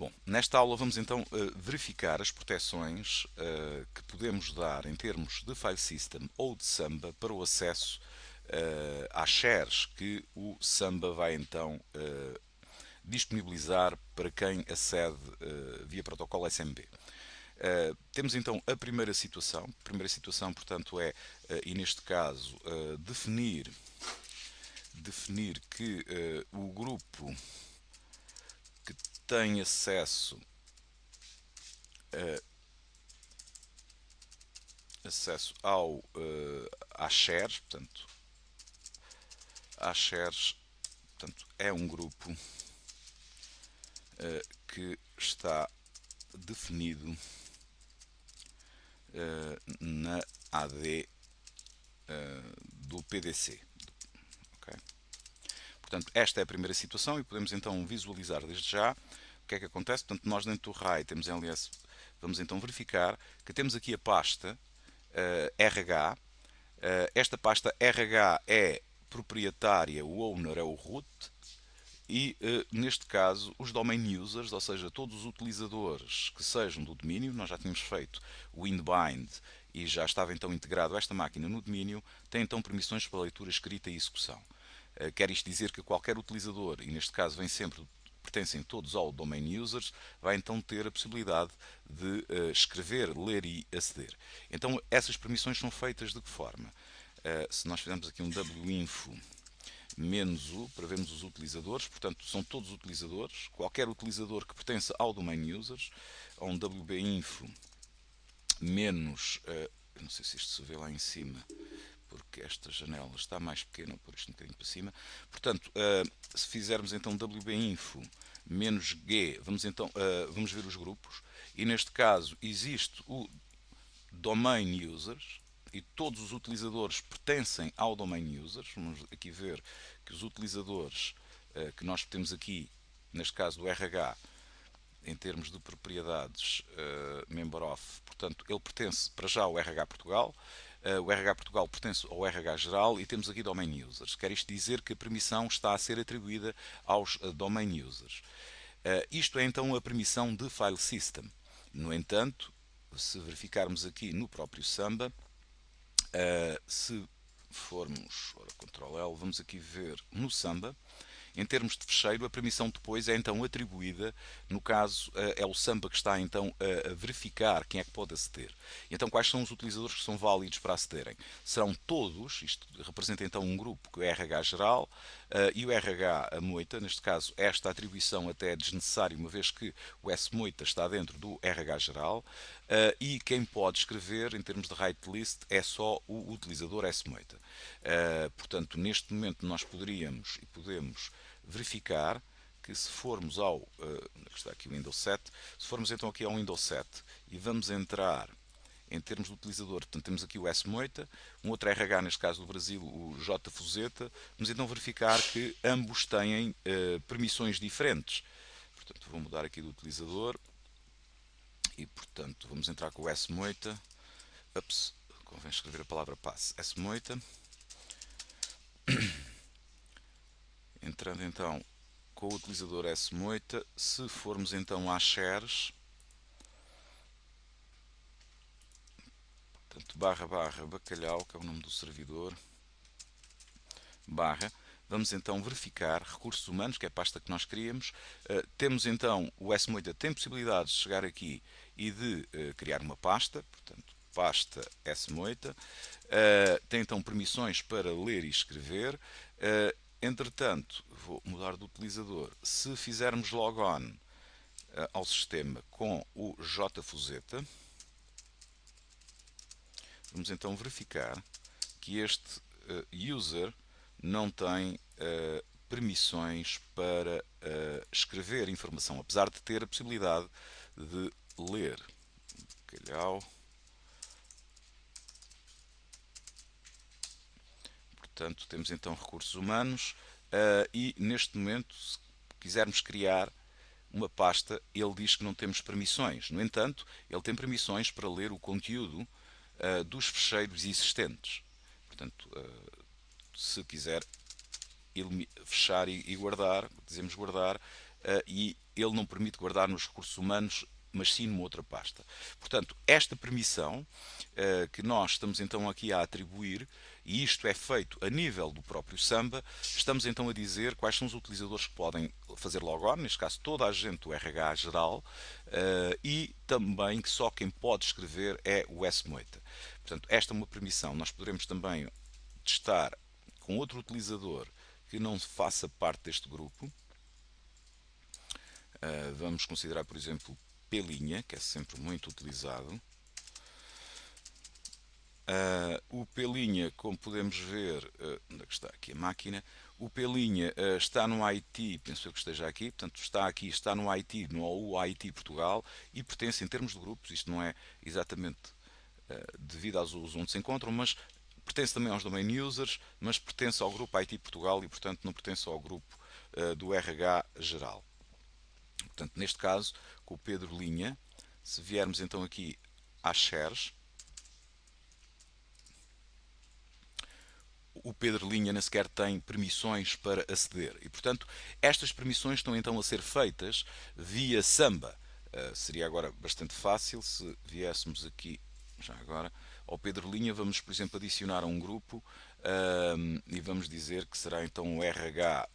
Bom, nesta aula vamos então verificar as proteções que podemos dar em termos de file system ou de Samba para o acesso às shares que o Samba vai então disponibilizar para quem acede via protocolo SMB. Temos então a primeira situação. A primeira situação, portanto, é, e neste caso, definir que o grupo que tem acesso às shares, portanto, é um grupo que está definido na AD do PDC. Okay? Portanto, esta é a primeira situação e podemos então visualizar desde já o que é que acontece. Portanto, nós dentro do RAI temos LS, vamos então verificar que temos aqui a pasta RH. Esta pasta RH é proprietária, o owner é o root, e neste caso os domain users, ou seja, todos os utilizadores que sejam do domínio, nós já tínhamos feito o inbind e já estava então integrado esta máquina no domínio, têm então permissões para leitura, escrita e execução. Quer isto dizer que qualquer utilizador, e neste caso vem sempre, pertencem todos ao domain users, vai então ter a possibilidade de escrever, ler e aceder. Então essas permissões são feitas de que forma? Se nós fizermos aqui um winfo menos u para vermos os utilizadores, portanto são todos utilizadores, qualquer utilizador que pertence ao domain users, a um wbinfo menos, não sei se isto se vê lá em cima, porque esta janela está mais pequena, por isto um bocadinho para cima. Portanto, se fizermos então wbinfo menos g, vamos ver os grupos, e neste caso existe o domain users, e todos os utilizadores pertencem ao domain users. Vamos aqui ver que os utilizadores que nós temos aqui, neste caso do RH, em termos de propriedades, member of, portanto, ele pertence para já ao RH Portugal. O RH Portugal pertence ao RH geral e temos aqui domain users. Quer isto dizer que a permissão está a ser atribuída aos domain users. Isto é então a permissão de file system. No entanto, se verificarmos aqui no próprio Samba, se formos, ora, Ctrl L, vamos aqui ver no Samba, em termos de fecheiro, a permissão depois é então atribuída, no caso é o Samba que está então a verificar quem é que pode aceder. Então quais são os utilizadores que são válidos para acederem? Serão todos, isto representa então um grupo, que é o RH geral e o RH a moita, neste caso esta atribuição até é desnecessária, uma vez que o S moita está dentro do RH geral, e quem pode escrever em termos de write list é só o utilizador S moita. Portanto, neste momento nós poderíamos e podemos verificar que se formos ao, está aqui o Windows 7, se formos então aqui ao Windows 7 e vamos entrar em termos de utilizador, portanto temos aqui o S moita, um outro RH, neste caso do Brasil, o J Fuzeta, vamos então verificar que ambos têm permissões diferentes. Portanto, vou mudar aqui do utilizador e, portanto, vamos entrar com o S moita. Ups, convém escrever a palavra passe. S moita. Entrando então com o utilizador S moita, se formos então às shares, portanto, // bacalhau, que é o nome do servidor, barra, vamos então verificar recursos humanos, que é a pasta que nós queríamos. Temos então, o S moita tem possibilidade de chegar aqui e de criar uma pasta, portanto, pasta S moita. Tem então permissões para ler e escrever. Entretanto, vou mudar de utilizador. Se fizermos logon ao sistema com o JFuzeta, vamos então verificar que este user não tem permissões para escrever informação, apesar de ter a possibilidade de ler. Calhau. Portanto, temos então recursos humanos e neste momento, se quisermos criar uma pasta, ele diz que não temos permissões. No entanto, ele tem permissões para ler o conteúdo dos ficheiros existentes. Portanto, se quiser fechar e guardar, dizemos guardar, e ele não permite guardar nos recursos humanos, mas sim numa outra pasta. Portanto, esta permissão que nós estamos então aqui a atribuir, e isto é feito a nível do próprio Samba, estamos então a dizer quais são os utilizadores que podem fazer logon, neste caso toda a gente do RH geral, e também que só quem pode escrever é o S-Moita. Portanto, esta é uma permissão. Nós poderemos também testar com outro utilizador que não faça parte deste grupo. Vamos considerar, por exemplo, P', que é sempre muito utilizado. O P', como podemos ver, onde é que está aqui a máquina? O P' está no IT, penso eu que esteja aqui, portanto está aqui, está no IT, no UIT Portugal, e pertence em termos de grupos, isto não é exatamente devido aos usos onde se encontram, mas pertence também aos domain users, mas pertence ao grupo IT Portugal e portanto não pertence ao grupo do RH geral. Portanto, neste caso, com o Pedro Linha, se viermos então aqui às shares, o Pedro Linha nem sequer tem permissões para aceder. E, portanto, estas permissões estão então a ser feitas via Samba. Seria agora bastante fácil se viéssemos aqui, já agora, ao Pedro Linha, vamos, por exemplo, adicionar a um grupo e vamos dizer que será então o RH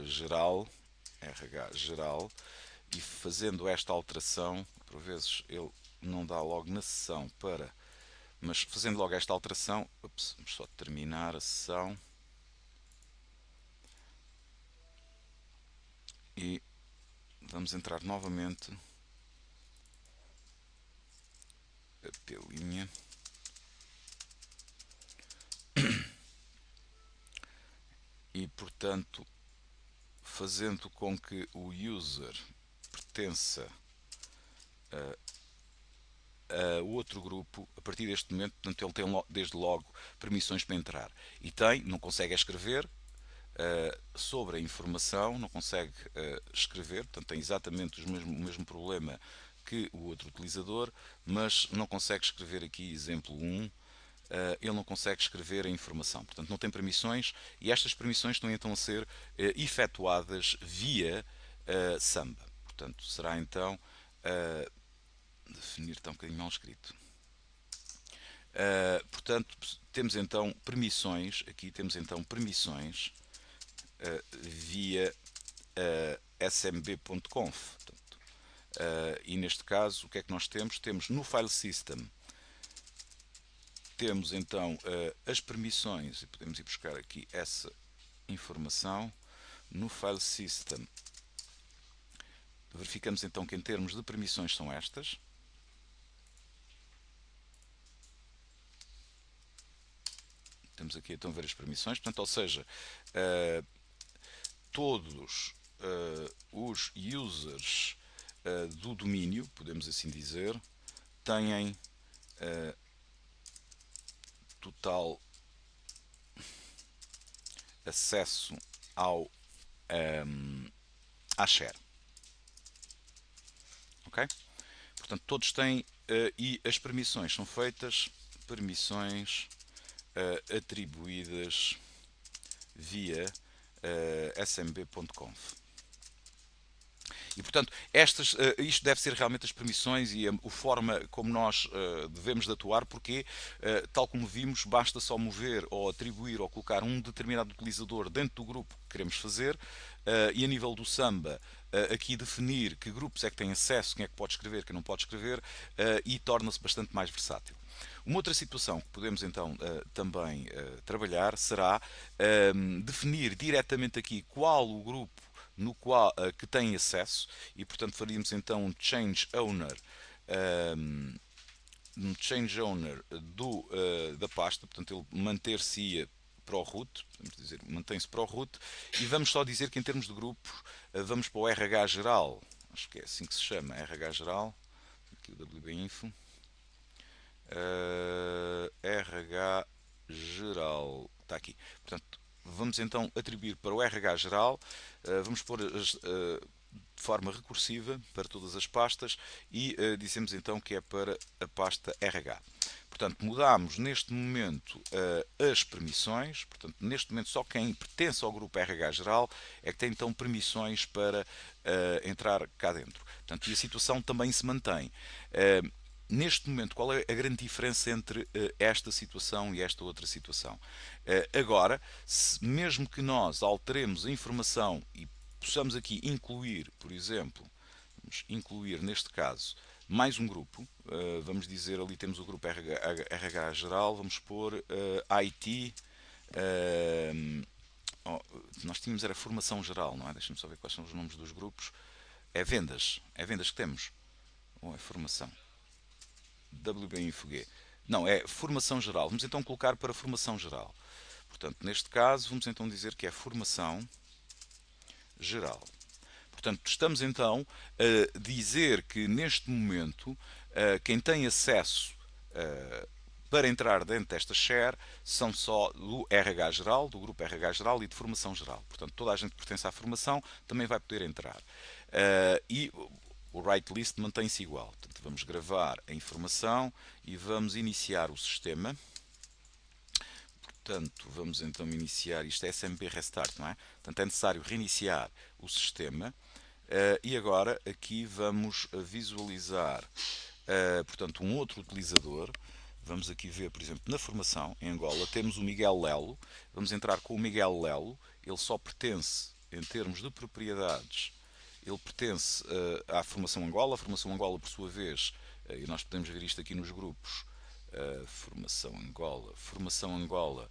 geral, e fazendo esta alteração, por vezes ele não dá logo na sessão para, mas fazendo logo esta alteração, vamos só terminar a sessão e vamos entrar novamente a P', e portanto fazendo com que o user pertença a outro grupo, a partir deste momento, portanto, ele tem desde logo permissões para entrar. E tem, não consegue escrever sobre a informação, não consegue escrever, portanto tem exatamente o mesmo problema que o outro utilizador, mas não consegue escrever aqui, exemplo 1, ele não consegue escrever a informação, portanto não tem permissões, e estas permissões estão então a ser efetuadas via Samba. Portanto, será então definir, está um bocadinho mal escrito. Portanto, temos então permissões, aqui temos então permissões via smb.conf. E neste caso, o que é que nós temos? Temos no file system, temos então as permissões, e podemos ir buscar aqui essa informação. No file system, verificamos então que em termos de permissões são estas. Temos aqui então ver as permissões, portanto, ou seja, todos os users do domínio, podemos assim dizer, têm total acesso à share. Ok? Portanto, todos têm e as permissões são feitas, permissões atribuídas via smb.conf. E, portanto, isto deve ser realmente as permissões e a forma como nós devemos de atuar, porque, tal como vimos, basta só mover ou atribuir ou colocar um determinado utilizador dentro do grupo que queremos fazer, e a nível do Samba, aqui definir que grupos é que têm acesso, quem é que pode escrever, quem não pode escrever, e torna-se bastante mais versátil. Uma outra situação que podemos então também trabalhar será definir diretamente aqui qual o grupo no qual, que tem acesso, e portanto faríamos então um change owner da pasta, portanto ele manter-se-ia para o root, podemos dizer, mantém-se para o root, e vamos só dizer que em termos de grupos vamos para o RH geral, acho que é assim que se chama, RH geral, aqui o WBinfo, RH geral, está aqui, portanto vamos então atribuir para o RH geral, vamos pôr de forma recursiva para todas as pastas e dizemos então que é para a pasta RH. Portanto, mudamos neste momento as permissões. Portanto, neste momento só quem pertence ao grupo RH geral é que tem então permissões para entrar cá dentro. Portanto, e a situação também se mantém. Neste momento, qual é a grande diferença entre esta situação e esta outra situação? Agora, mesmo que nós alteremos a informação e possamos aqui incluir, por exemplo, vamos incluir neste caso mais um grupo, vamos dizer ali temos o grupo RH geral, vamos pôr IT, nós tínhamos era formação geral, não é? Deixa-me só ver quais são os nomes dos grupos. É vendas que temos, ou é formação? WBInfoG. Não, é formação geral. Vamos então colocar para formação geral. Portanto, neste caso, vamos então dizer que é formação geral. Portanto, estamos então a dizer que neste momento quem tem acesso para entrar dentro desta share são só do RH geral, do grupo RH geral e de formação geral. Portanto, toda a gente que pertence à formação também vai poder entrar. E o write list mantém-se igual. Portanto, vamos gravar a informação e vamos iniciar o sistema. Portanto, vamos então iniciar, isto é SMP Restart, não é? Portanto, é necessário reiniciar o sistema. E agora aqui vamos visualizar, portanto, um outro utilizador. Vamos aqui ver, por exemplo, na formação, em Angola, temos o Miguel Lelo. Vamos entrar com o Miguel Lelo. Ele só pertence, em termos de propriedades, ele pertence à formação Angola. A formação Angola, por sua vez, e nós podemos ver isto aqui nos grupos, formação Angola, a formação Angola,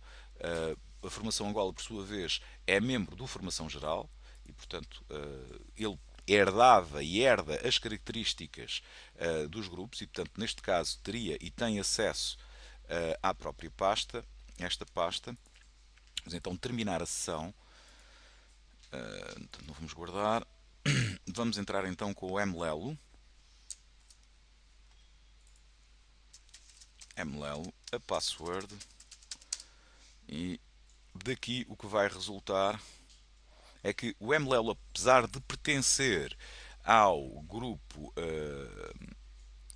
por sua vez, é membro do Formação Geral e, portanto, ele herdava e herda as características dos grupos e, portanto, neste caso, teria e tem acesso à própria pasta, esta pasta. Vamos então terminar a sessão. Não vamos guardar. Vamos entrar então com o mlelo. A password, e daqui o que vai resultar é que o mlelo, apesar de pertencer ao grupo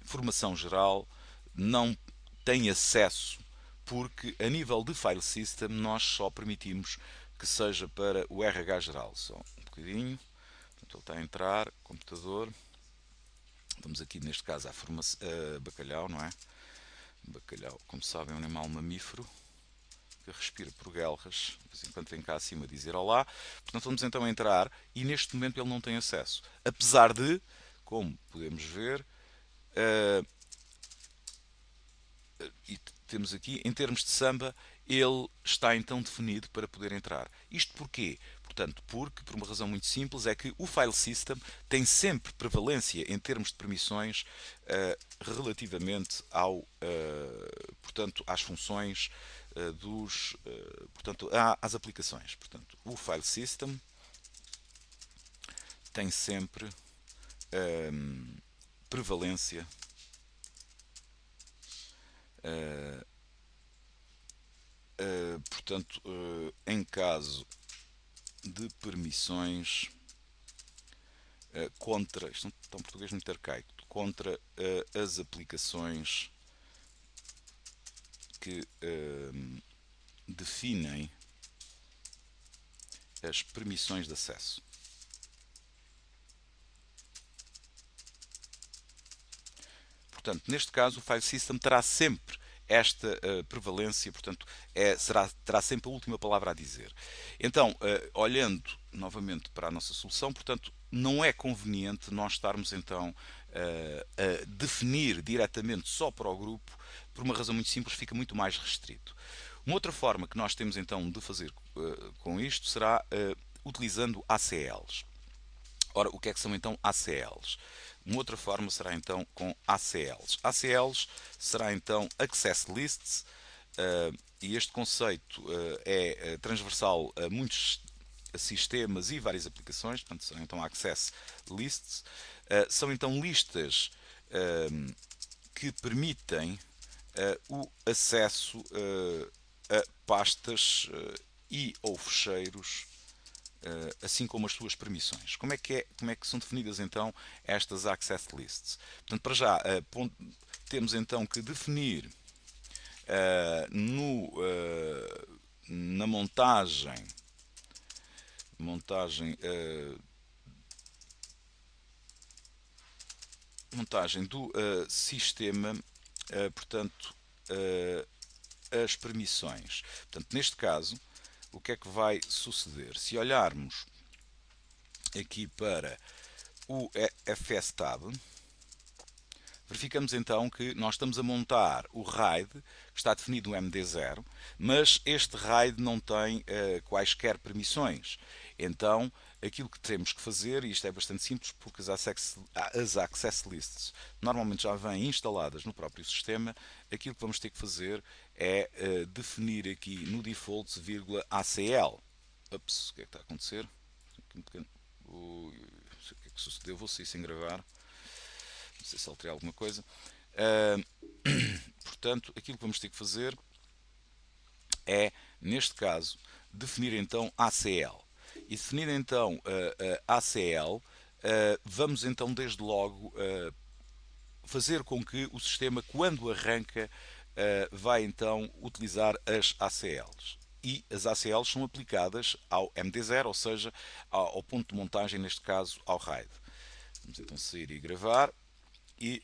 formação geral, não tem acesso, porque a nível de file system nós só permitimos que seja para o RH geral. Só um bocadinho. Portanto, ele está a entrar, computador. Vamos aqui neste caso à formação, bacalhau, não é? Bacalhau, como sabem, é um animal mamífero que respira por guelras, enquanto vem cá acima dizer olá. Portanto, vamos então entrar e neste momento ele não tem acesso. Apesar de, como podemos ver, e temos aqui, em termos de samba, ele está então definido para poder entrar. Isto porquê? Portanto, porque, por uma razão muito simples, é que o file system tem sempre prevalência em termos de permissões relativamente portanto, às funções portanto, às aplicações. Portanto, o file system tem sempre prevalência portanto, em caso de permissões contra, isto é um português muito arcaico, contra as aplicações que definem as permissões de acesso. Portanto, neste caso, o file system terá sempre esta prevalência, portanto, terá sempre a última palavra a dizer. Então, olhando novamente para a nossa solução, portanto, não é conveniente nós estarmos então a definir diretamente só para o grupo, por uma razão muito simples, fica muito mais restrito. Uma outra forma que nós temos então de fazer com isto será utilizando ACLs. Ora, o que é que são então ACLs? Uma outra forma será então com ACLs. ACLs será então Access Lists, e este conceito é transversal a muitos sistemas e várias aplicações, portanto são então Access Lists. São então listas que permitem o acesso a pastas e ou ficheiros, assim como as suas permissões. Como é que são definidas então estas access lists? Portanto, para já temos então que definir na montagem do sistema, portanto, as permissões. Portanto, neste caso, o que é que vai suceder? Se olharmos aqui para o fstab, verificamos então que nós estamos a montar o RAID, que está definido no MD0, mas este RAID não tem quaisquer permissões. Então, aquilo que temos que fazer, e isto é bastante simples, porque as access lists normalmente já vêm instaladas no próprio sistema, aquilo que vamos ter que fazer é definir aqui no default, ACL. Ups, o que é que está a acontecer? O que é que sucedeu? Vou sair sem gravar. Não sei se alterei alguma coisa. Portanto, aquilo que vamos ter que fazer é, neste caso, definir então ACL. E definir então ACL, vamos então desde logo fazer com que o sistema, quando arranca, vai então utilizar as ACLs. E as ACLs são aplicadas ao MD0, ou seja, ao ponto de montagem, neste caso ao RAID. Vamos então sair e gravar. E